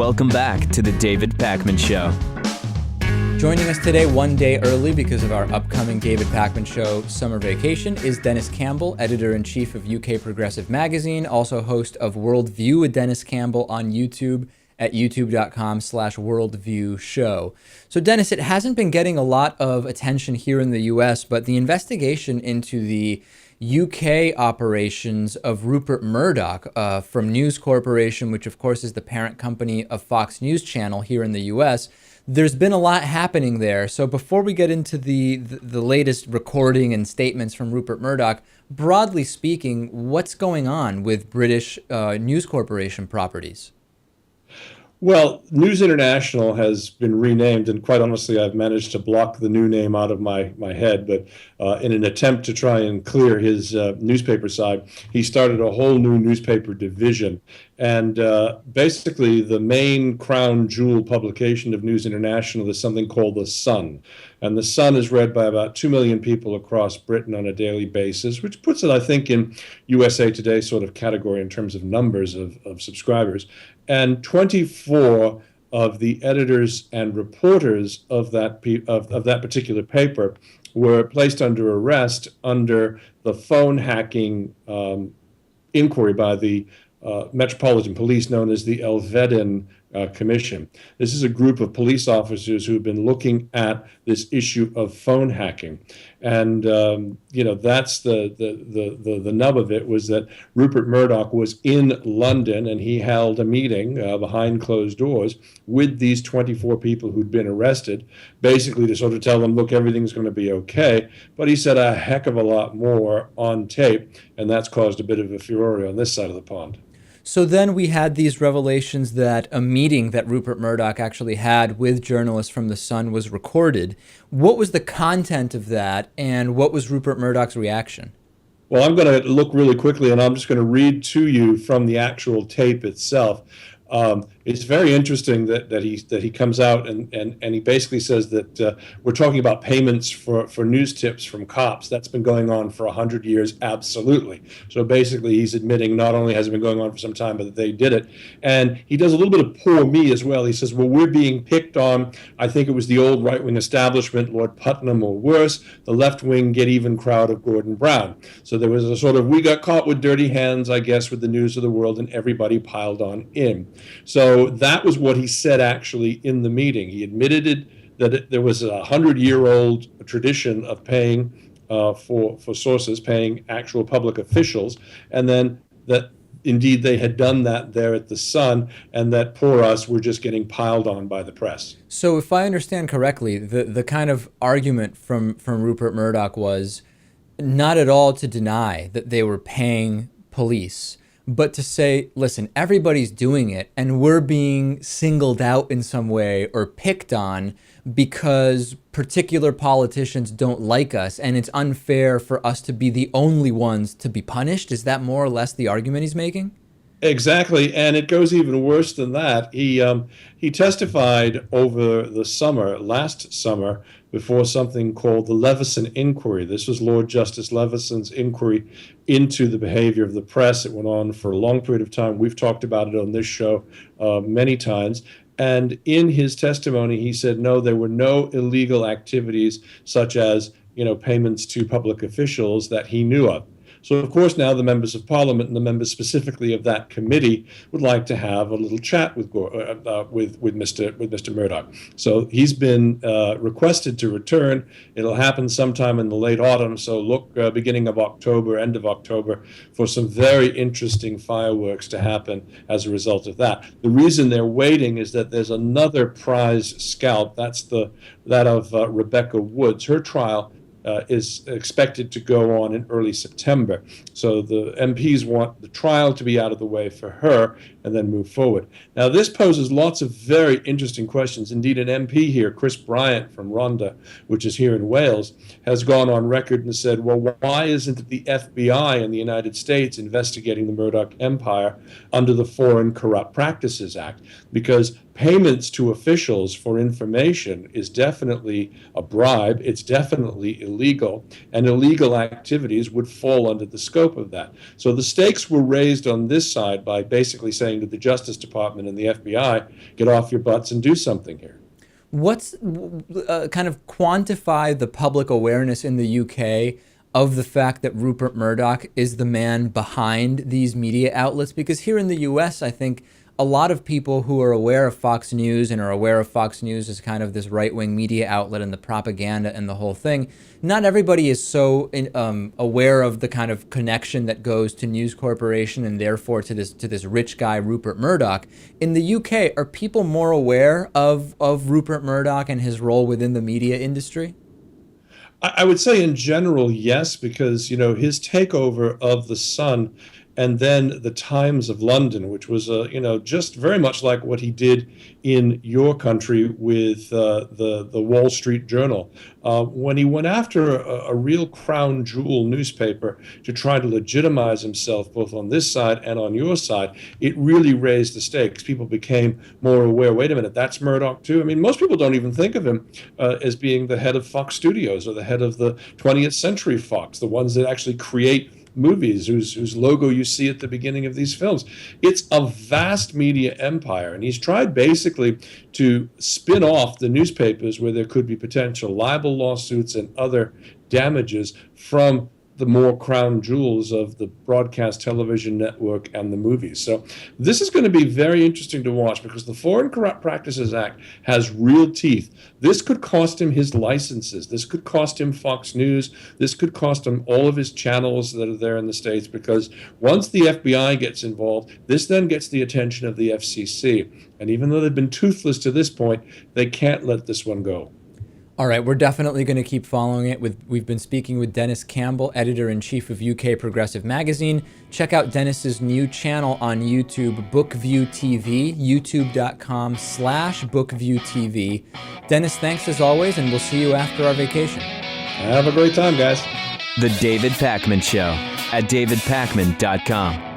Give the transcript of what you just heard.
Welcome back to the David Pakman Show. Joining us today, one day early because of our upcoming David Pakman Show summer vacation, is Denis Campbell, editor-in-chief of UK Progressive Magazine, also host of Worldview with Denis Campbell on YouTube at youtube.com/worldviewshow. So Denis, it hasn't been getting a lot of attention here in the US, but the investigation into the UK operations of Rupert Murdoch from News Corporation, which of course is the parent company of Fox News Channel here in the US, there's been a lot happening there. So before we get into the latest recording and statements from Rupert Murdoch, broadly speaking, what's going on with British News Corporation properties? Well, News International has been renamed, and quite honestly, I've managed to block the new name out of my head. But in an attempt to try and clear his newspaper side, he started a whole new newspaper division. And basically, the main crown jewel publication of News International is something called The Sun. And The Sun is read by about 2 million people across Britain on a daily basis, which puts it, I think, in USA Today sort of category in terms of numbers of subscribers. And 24 of the editors and reporters of that particular paper were placed under arrest under the phone hacking inquiry by the Metropolitan Police, known as the Elvedin Commission. This is a group of police officers who have been looking at this issue of phone hacking, and that's the nub of it, was that Rupert Murdoch was in London and he held a meeting behind closed doors with these 24 people who'd been arrested, basically to sort of tell them, look, everything's going to be okay. But he said a heck of a lot more on tape, and that's caused a bit of a furore on this side of the pond. So then we had these revelations that a meeting that Rupert Murdoch actually had with journalists from The Sun was recorded. What was the content of that, and what was Rupert Murdoch's reaction? Well, I'm going to look really quickly, and I'm just going to read to you from the actual tape itself. It's very interesting that he comes out and he basically says that we're talking about payments for news tips from cops. That's been going on for 100 years, absolutely. So basically he's admitting not only has it been going on for some time, but that they did it. And he does a little bit of poor me as well. He says, well, we're being picked on. I think it was the old right-wing establishment, Lord Putnam or worse, the left-wing get-even crowd of Gordon Brown. So there was a sort of, we got caught with dirty hands, I guess, with the news of the world, and everybody piled on in. So that was what he said actually in the meeting. He admitted that there was a 100-year-old tradition of paying for sources, paying actual public officials, and then that indeed they had done that there at The Sun, and that poor us were just getting piled on by the press. So if I understand correctly, the kind of argument from Rupert Murdoch was not at all to deny that they were paying police, but to say, listen, everybody's doing it and we're being singled out in some way or picked on because particular politicians don't like us and it's unfair for us to be the only ones to be punished. Is that more or less the argument he's making? Exactly, and it goes even worse than that. He testified over the last summer, before something called the Leveson Inquiry. This was Lord Justice Leveson's inquiry into the behavior of the press. It went on for a long period of time. We've talked about it on this show many times. And in his testimony, he said, no, there were no illegal activities such as, payments to public officials that he knew of. So, of course, now the members of Parliament and the members specifically of that committee would like to have a little chat with Mr. Murdoch. So he's been requested to return. It'll happen sometime in the late autumn. So look, beginning of October, end of October, for some very interesting fireworks to happen as a result of that. The reason they're waiting is that there's another prize scalp. That's that of Rebecca Woods. Her trial is expected to go on in early September. So the MPs want the trial to be out of the way for her and then move forward. Now, this poses lots of very interesting questions. Indeed, an MP here, Chris Bryant from Rhondda, which is here in Wales, has gone on record and said, well, why isn't the FBI in the United States investigating the Murdoch empire under the Foreign Corrupt Practices Act? Because payments to officials for information is definitely a bribe. It's definitely illegal, and illegal activities would fall under the scope of that. So the stakes were raised on this side by basically saying to the Justice Department and the FBI, get off your butts and do something here. What's kind of quantify the public awareness in the UK of the fact that Rupert Murdoch is the man behind these media outlets? Because here in the US, I think a lot of people who are aware of Fox News and are aware of Fox News as kind of this right-wing media outlet and the propaganda and the whole thing, not everybody is so aware of the kind of connection that goes to News Corporation and therefore to this rich guy, Rupert Murdoch. In the UK, are people more aware of Rupert Murdoch and his role within the media industry? I would say in general, yes, because, his takeover of The Sun and then the Times of London, which was, just very much like what he did in your country with the Wall Street Journal. When he went after a real crown jewel newspaper to try to legitimize himself both on this side and on your side, it really raised the stakes. People became more aware, wait a minute, that's Murdoch too? I mean, most people don't even think of him as being the head of Fox Studios or the head of the 20th Century Fox, the ones that actually create movies, whose logo you see at the beginning of these films. It's a vast media empire, and he's tried basically to spin off the newspapers where there could be potential libel lawsuits and other damages from the more crown jewels of the broadcast television network and the movies. So this is going to be very interesting to watch because the Foreign Corrupt Practices Act has real teeth. This could cost him his licenses. This could cost him Fox News. This could cost him all of his channels that are there in the States, because once the FBI gets involved, this then gets the attention of the FCC. And even though they've been toothless to this point, they can't let this one go. All right, we're definitely going to keep following it. We've been speaking with Denis Campbell, editor-in-chief of UK Progressive Magazine. Check out Denis's new channel on YouTube, BookView TV, youtube.com/BookView TV. Denis, thanks as always, and we'll see you after our vacation. Have a great time, guys. The David Pakman Show at davidpakman.com.